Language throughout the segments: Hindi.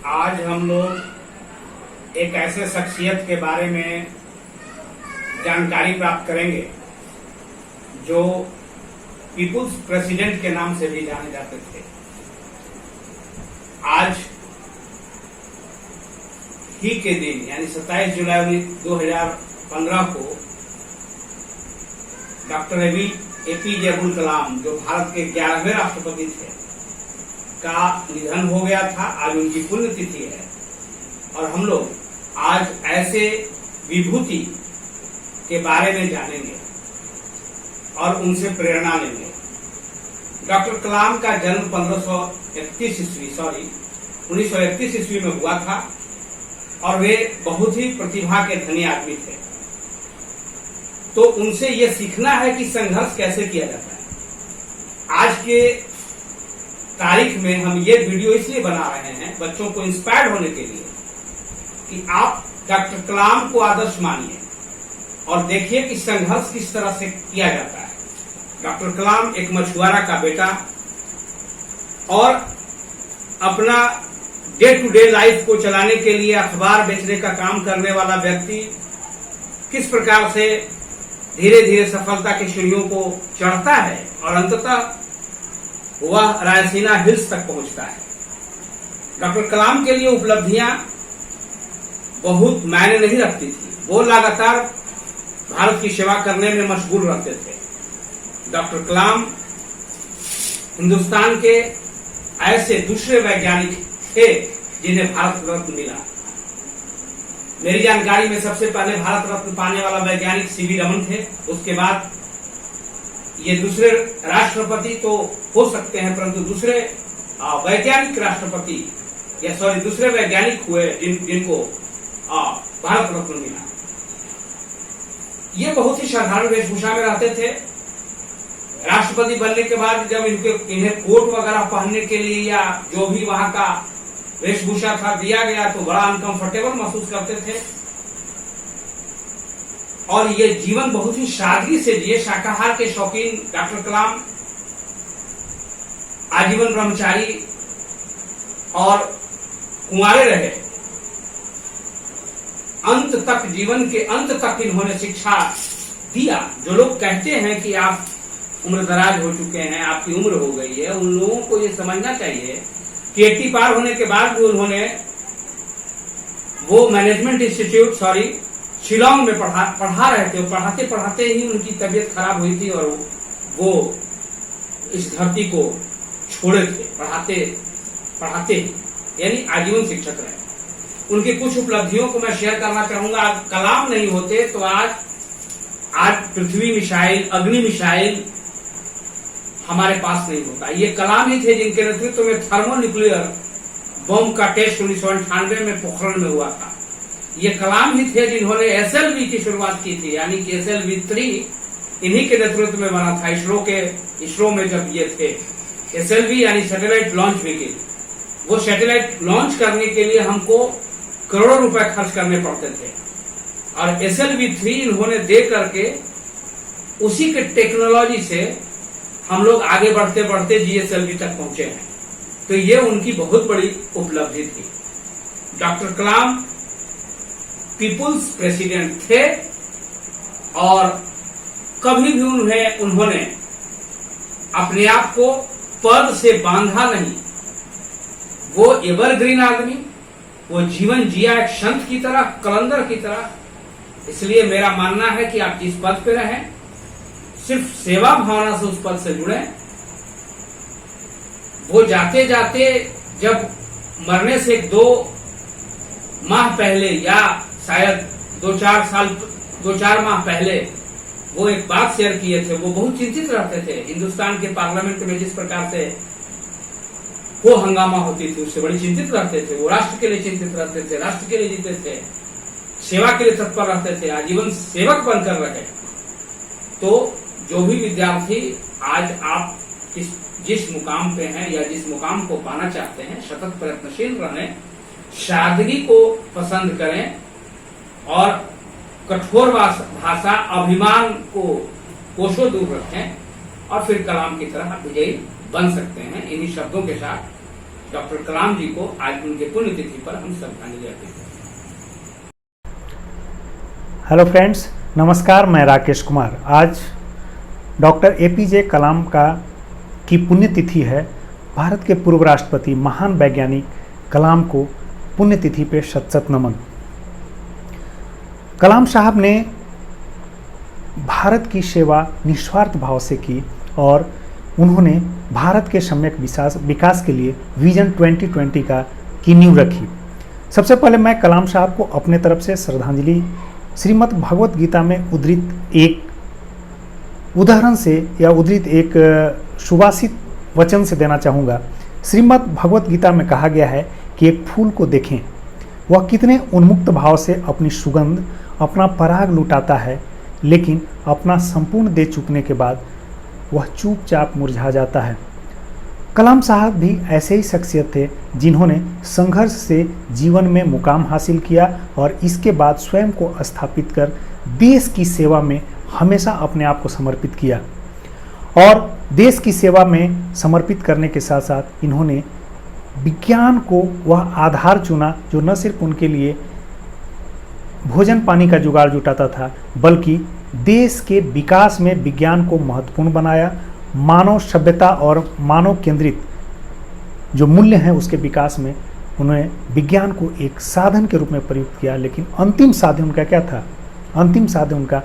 आज हम लोग एक ऐसे शख्सियत के बारे में जानकारी प्राप्त करेंगे जो पीपुल्स प्रेसिडेंट के नाम से भी जाने जाते थे। आज ही के दिन यानी 27 जुलाई 2015 को डॉक्टर एपीजे अब्दुल कलाम, जो भारत के 11वें राष्ट्रपति थे, का निधन हो गया था। आज उनकी पुण्यतिथि है और हम लोग आज ऐसे विभूति के बारे में जानेंगे और उनसे प्रेरणा लेंगे। डॉक्टर कलाम का जन्म 1931 ईस्वी में हुआ था और वे बहुत ही प्रतिभा के धनी आदमी थे। तो उनसे ये सीखना है कि संघर्ष कैसे किया जाता है। आज के तारीख में हम ये वीडियो इसलिए बना रहे हैं बच्चों को इंस्पायर होने के लिए कि आप डॉक्टर कलाम को आदर्श मानिए और देखिए कि संघर्ष किस तरह से किया जाता है। डॉक्टर कलाम एक मछुआरा का बेटा और अपना डे टू डे लाइफ को चलाने के लिए अखबार बेचने का काम करने वाला व्यक्ति किस प्रकार से धीरे धीरे सफलता की सीढ़ियों को चढ़ता है और अंततः वह रायसीना हिल्स तक पहुंचता है। डॉक्टर कलाम के लिए उपलब्धियां बहुत मायने नहीं रखती थी। वो लगातार भारत की सेवा करने में मशगूल रहते थे। डॉक्टर कलाम हिंदुस्तान के ऐसे दूसरे वैज्ञानिक थे जिन्हें भारत रत्न मिला। मेरी जानकारी में सबसे पहले भारत रत्न पाने वाला वैज्ञानिक सीवी रमन थे। उसके बाद ये दूसरे राष्ट्रपति तो हो सकते हैं, परंतु दूसरे वैज्ञानिक राष्ट्रपति या दूसरे वैज्ञानिक हुए जिनको भारत रत्न मिला। ये बहुत ही साधारण वेशभूषा में रहते थे। राष्ट्रपति बनने के बाद जब इन्हें कोट वगैरह पहनने के लिए या जो भी वहां का वेशभूषा था दिया गया तो बड़ा अनकंफर्टेबल महसूस करते थे और ये जीवन बहुत ही सादगी से जिए। शाकाहार के शौकीन डॉक्टर कलाम आजीवन ब्रह्मचारी और कुंवारे रहे। अंत तक, जीवन के अंत तक इन्होंने शिक्षा दिया। जो लोग कहते हैं कि आप उम्र दराज हो चुके हैं, आपकी उम्र हो गई है, उन लोगों को ये समझना चाहिए कि 80 पार होने के बाद भी उन्होंने वो मैनेजमेंट इंस्टीट्यूट शिलांग में पढ़ा रहे थे। पढ़ाते पढ़ाते ही उनकी तबीयत खराब हुई थी और वो इस धरती को छोड़े थे पढ़ाते ही, यानी आजीवन शिक्षक रहे। उनकी कुछ उपलब्धियों को मैं शेयर करना चाहूंगा। कलाम नहीं होते तो आज पृथ्वी मिसाइल, अग्नि मिसाइल हमारे पास नहीं होता। ये कलाम ही थे जिनके नेतृत्व में थर्मोन्यूक्लियर बम का टेस्ट 1998 में पोखरण में हुआ था। ये कलाम ही थे जिन्होंने SLV की शुरुआत की थी, यानी कि SLV-3 इन्हीं के नेतृत्व में बना था। इसरो में जब ये थे SLV यानी सैटेलाइट लॉन्च व्हीकल, वो सैटेलाइट लॉन्च करने के लिए हमको करोड़ों रुपए खर्च करने पड़ते थे और SLV-3 इन्होंने दे करके उसी के टेक्नोलॉजी से हम लोग आगे बढ़ते बढ़ते GSLV तक पहुंचे हैं। तो ये उनकी बहुत बड़ी उपलब्धि थी। डॉक्टर कलाम पीपुल्स प्रेसिडेंट थे और कभी भी उन्होंने अपने आप को पद से बांधा नहीं। वो एवरग्रीन आदमी, वो जीवन जिया एक संत की तरह, कलंदर की तरह। इसलिए मेरा मानना है कि आप जिस पद पे रहें, सिर्फ सेवा भावना से उस पद से जुड़े। वो जाते जाते जब मरने से 2 माह पहले या शायद 2-4 माह पहले वो एक बात शेयर किए थे। वो बहुत चिंतित रहते थे। हिंदुस्तान के पार्लियामेंट में जिस प्रकार से वो हंगामा होती थी उससे बड़ी चिंतित रहते थे। वो राष्ट्र के लिए चिंतित रहते थे, राष्ट्र के लिए जीते थे, सेवा के लिए तत्पर रहते थे, आजीवन सेवक बनकर रहे। तो जो भी विद्यार्थी आज आप जिस मुकाम पे हैं या जिस मुकाम को पाना चाहते हैं, सतत प्रयत्नशील रहें, सादगी को पसंद करें और कठोर भाषा अभिमान को कोसों दूर रखें और फिर कलाम की तरह विजयी बन सकते हैं। इन्हीं शब्दों के साथ डॉक्टर कलाम जी को आज उनके पुण्यतिथि पर हम श्रद्धांजलि अर्पित करते हैं। हेलो फ्रेंड्स, नमस्कार। मैं राकेश कुमार। आज डॉक्टर एपीजे कलाम की पुण्यतिथि है। भारत के पूर्व राष्ट्रपति महान वैज्ञानिक कलाम को पुण्यतिथि पे शत शत नमन। कलाम साहब ने भारत की सेवा निस्वार्थ भाव से की और उन्होंने भारत के सम्यक विकास के लिए विजन 2020 की नींव रखी। सबसे पहले मैं कलाम साहब को अपने तरफ से श्रद्धांजलि श्रीमद् भगवत गीता में उद्धृत एक उदाहरण से या उद्धृत एक सुभाषित वचन से देना चाहूँगा। श्रीमद् भगवत गीता में कहा गया है कि एक फूल को देखें, वह कितने उन्मुक्त भाव से अपनी सुगंध, अपना पराग लुटाता है, लेकिन अपना संपूर्ण दे चुकने के बाद वह चुपचाप मुरझा जाता है। कलाम साहब भी ऐसे ही शख्सियत थे जिन्होंने संघर्ष से जीवन में मुकाम हासिल किया और इसके बाद स्वयं को स्थापित कर देश की सेवा में हमेशा अपने आप को समर्पित किया। और देश की सेवा में समर्पित करने के साथ साथ इन्होंने विज्ञान को वह आधार चुना जो न सिर्फ उनके लिए भोजन पानी का जुगाड़ जुटाता था, बल्कि देश के विकास में विज्ञान को महत्वपूर्ण बनाया। मानव सभ्यता और मानव केंद्रित जो मूल्य हैं उसके विकास में उन्होंने विज्ञान को एक साधन के रूप में प्रयुक्त किया, लेकिन अंतिम साधन उनका क्या था? अंतिम साधन उनका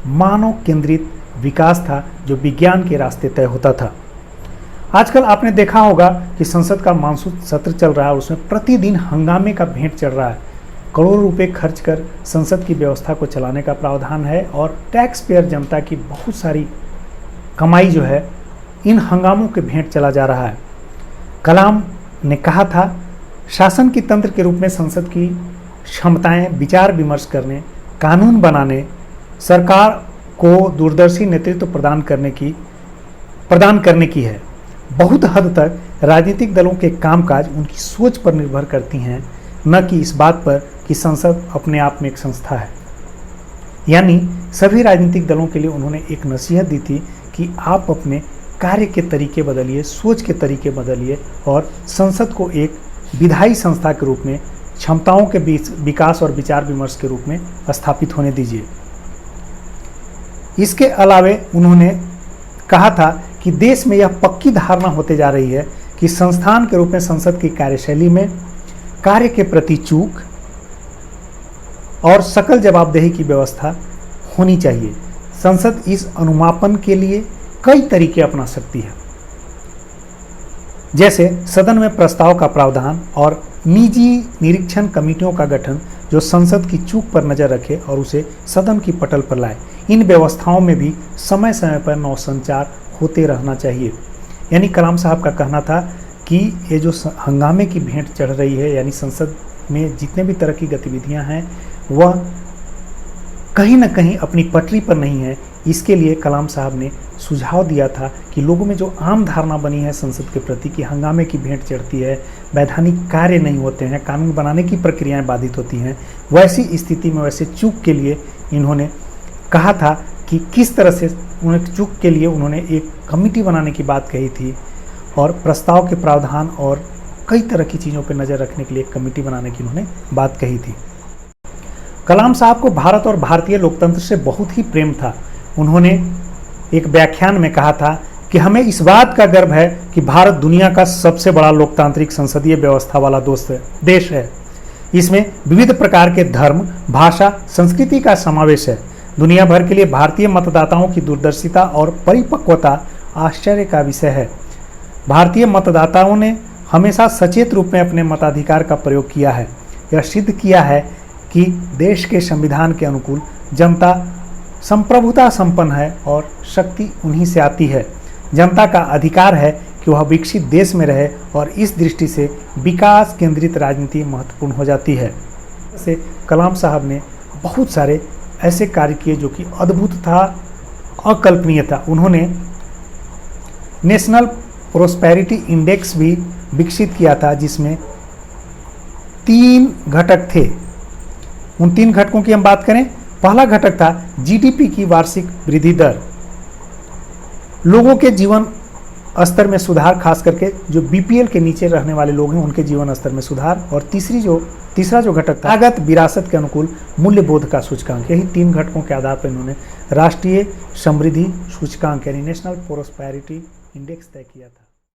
मानव केंद्रित विकास था जो विज्ञान के रास्ते तय होता था। आजकल आपने देखा होगा कि संसद का मानसून सत्र चल रहा है, उसमें प्रतिदिन हंगामे का भेंट चढ़ रहा है। करोड़ों रुपए खर्च कर संसद की व्यवस्था को चलाने का प्रावधान है और टैक्स पेयर जनता की बहुत सारी कमाई जो है इन हंगामों के भेंट चला जा रहा है। कलाम ने कहा था, शासन की तंत्र के रूप में संसद की क्षमताएं विचार विमर्श करने, कानून बनाने, सरकार को दूरदर्शी नेतृत्व प्रदान करने की है। बहुत हद तक राजनीतिक दलों के कामकाज उनकी सोच पर निर्भर करती हैं, न कि इस बात पर कि संसद अपने आप में एक संस्था है। यानी सभी राजनीतिक दलों के लिए उन्होंने एक नसीहत दी थी कि आप अपने कार्य के तरीके बदलिए, सोच के तरीके बदलिए और संसद को एक विधायी संस्था के रूप में क्षमताओं के बीच विकास और विचार विमर्श के रूप में स्थापित होने दीजिए। इसके अलावे उन्होंने कहा था कि देश में यह पक्की धारणा होते जा रही है कि संस्थान के रूप में संसद की कार्यशैली में कार्य के प्रति चूक और सकल जवाबदेही की व्यवस्था होनी चाहिए। संसद इस अनुमापन के लिए कई तरीके अपना सकती है, जैसे सदन में प्रस्ताव का प्रावधान और निजी निरीक्षण कमेटियों का गठन जो संसद की चूक पर नजर रखे और उसे सदन की पटल पर लाए। इन व्यवस्थाओं में भी समय समय पर नवसंचार होते रहना चाहिए। यानी कलाम साहब का कहना था कि ये जो हंगामे की भेंट चढ़ रही है, यानी संसद में जितने भी तरह की गतिविधियां हैं वह कहीं ना कहीं अपनी पटरी पर नहीं है। इसके लिए कलाम साहब ने सुझाव दिया था कि लोगों में जो आम धारणा बनी है संसद के प्रति कि हंगामे की भेंट चढ़ती है, वैधानिक कार्य नहीं होते हैं, कानून बनाने की प्रक्रियाएं बाधित होती हैं, वैसी स्थिति में वैसे चूक के लिए इन्होंने कहा था कि किस तरह से चूक के लिए उन्होंने एक कमेटी बनाने की बात कही थी और प्रस्ताव के प्रावधान और कई तरह की चीज़ों पर नज़र रखने के लिए एक कमेटी बनाने की उन्होंने बात कही थी। कलाम साहब को भारत और भारतीय लोकतंत्र से बहुत ही प्रेम था। उन्होंने एक व्याख्यान में कहा था कि हमें इस बात का गर्व है कि भारत दुनिया का सबसे बड़ा लोकतांत्रिक संसदीय व्यवस्था वाला देश है। इसमें विविध प्रकार के धर्म, भाषा, संस्कृति का समावेश है। दुनिया भर के लिए भारतीय मतदाताओं की दूरदर्शिता और परिपक्वता आश्चर्य का विषय है। भारतीय मतदाताओं ने हमेशा सचेत रूप में अपने मताधिकार का प्रयोग किया है। यह सिद्ध किया है कि देश के संविधान के अनुकूल जनता संप्रभुता संपन्न है और शक्ति उन्हीं से आती है। जनता का अधिकार है कि वह विकसित देश में रहे और इस दृष्टि से विकास केंद्रित राजनीति महत्वपूर्ण हो जाती है। से कलाम साहब ने बहुत सारे ऐसे कार्य किए जो कि अद्भुत था, अकल्पनीय था। उन्होंने नेशनल प्रोस्पेरिटी इंडेक्स भी विकसित किया था जिसमें 3 घटक थे। उन 3 घटकों की हम बात करें, पहला घटक था जीडीपी की वार्षिक वृद्धि दर। लोगों के जीवन स्तर में सुधार, खास करके जो बीपीएल के नीचे रहने वाले लोग हैं उनके जीवन स्तर में सुधार, और तीसरा जो घटक था लागत विरासत के अनुकूल मूल्य बोध का सूचकांक। यही 3 घटकों के आधार पर इन्होंने राष्ट्रीय समृद्धि सूचकांक यानी नेशनल प्रोस्पेरिटी इंडेक्स तय किया था।